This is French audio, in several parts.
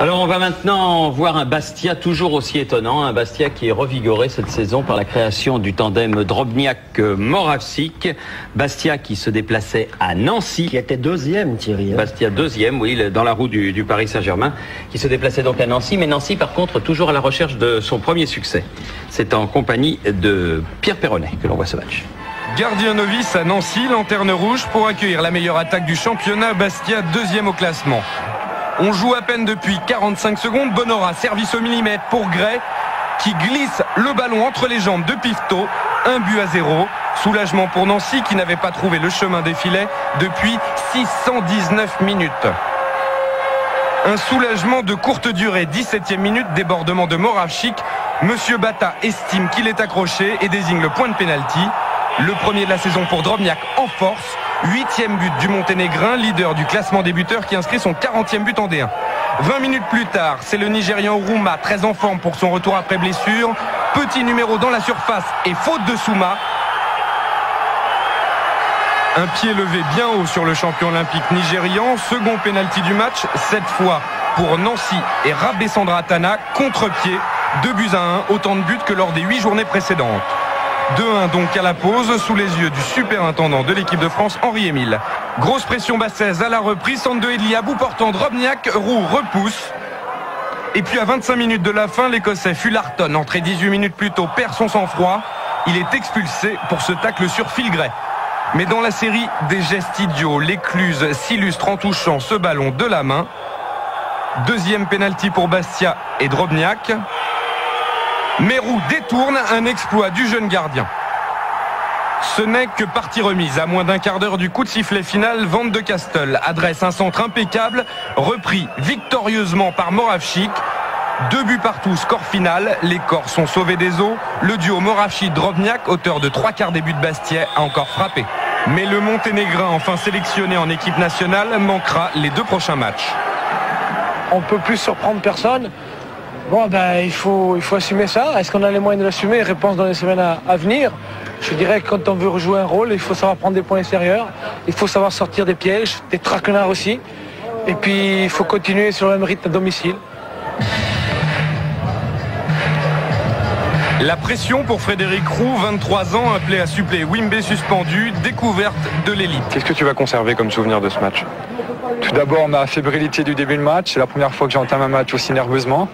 Alors on va maintenant voir un Bastia toujours aussi étonnant, un Bastia qui est revigoré cette saison par la création du tandem Drobniak-Moravčík. Bastia qui se déplaçait à Nancy. Qui était deuxième, Thierry. Bastia deuxième, oui, dans la roue du Paris Saint-Germain, qui se déplaçait donc à Nancy. Mais Nancy, par contre, toujours à la recherche de son premier succès. C'est en compagnie de Pierre Perronnet que l'on voit ce match. Gardien novice à Nancy, lanterne rouge pour accueillir la meilleure attaque du championnat. Bastia deuxième au classement. On joue à peine depuis 45 secondes. Bonora, service au millimètre pour Gray, qui glisse le ballon entre les jambes de Pifto. 1-0. Soulagement pour Nancy, qui n'avait pas trouvé le chemin des filets depuis 619 minutes. Un soulagement de courte durée. 17e minute, débordement de Moravčík. Monsieur Bata estime qu'il est accroché et désigne le point de pénalty. Le premier de la saison pour Drobniak en force. 8e but du Monténégrin, leader du classement des buteurs, qui inscrit son 40e but en D1. 20 minutes plus tard, c'est le Nigérian Rouma, très en forme pour son retour après blessure. Petit numéro dans la surface et faute de Souma. Un pied levé bien haut sur le champion olympique nigérian. Second pénalty du match, cette fois pour Nancy et Rabesandra Tana, contre-pied. 2-1, autant de buts que lors des 8 journées précédentes. 2-1 donc à la pause, sous les yeux du superintendant de l'équipe de France, Henri-Émile. Grosse pression bassaise à la reprise, centre de Edli à bout portant Drobniak, Roux repousse. Et puis à 25 minutes de la fin, l'Écossais Fullarton, entré 18 minutes plus tôt, perd son sang-froid. Il est expulsé pour ce tacle sur Phil Gray. Mais dans la série des gestes idiots, l'Écluse s'illustre en touchant ce ballon de la main. Deuxième pénalty pour Bastia et Drobniak. Mérou détourne, un exploit du jeune gardien. Ce n'est que partie remise. À moins d'un quart d'heure du coup de sifflet final, Van de Castel adresse un centre impeccable, repris victorieusement par Moravčík. 2 buts partout, score final. Les Corses sont sauvés des eaux. Le duo Moravčík-Drobniak, auteur de 3/4 des buts de Bastia, a encore frappé. Mais le Monténégrin, enfin sélectionné en équipe nationale, manquera les 2 prochains matchs. On ne peut plus surprendre personne. Bon, il faut assumer ça. Est-ce qu'on a les moyens de l'assumer? Réponse dans les semaines à venir. Je dirais que quand on veut rejouer un rôle, il faut savoir prendre des points extérieurs. Il faut savoir sortir des pièges, des traquenards aussi. Et puis, il faut continuer sur le même rythme à domicile. La pression pour Frédéric Roux, 23 ans, appelé à suppléer Wimbe suspendu, découverte de l'élite. Qu'est-ce que tu vas conserver comme souvenir de ce match? Tout d'abord, ma fébrilité du début de match. C'est la première fois que j'entame un match aussi nerveusement.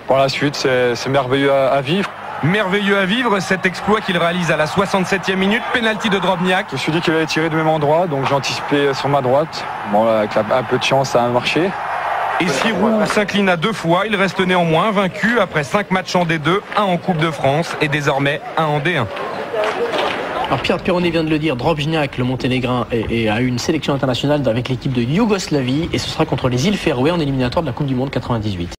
Par la suite, c'est merveilleux à vivre. Merveilleux à vivre, cet exploit qu'il réalise à la 67e minute, pénalty de Drobniak. Je me suis dit qu'il allait tirer du même endroit, donc j'ai anticipé sur ma droite. Bon, avec un peu de chance, ça a marché. Et si Roux s'inclina 2 fois, il reste néanmoins vaincu après 5 matchs en D2, 1 en Coupe de France et désormais 1 en D1. Alors Pierre Perronnet vient de le dire, Drobniak, le Monténégrin, a eu une sélection internationale avec l'équipe de Yougoslavie et ce sera contre les îles Féroé en éliminatoire de la Coupe du Monde 98.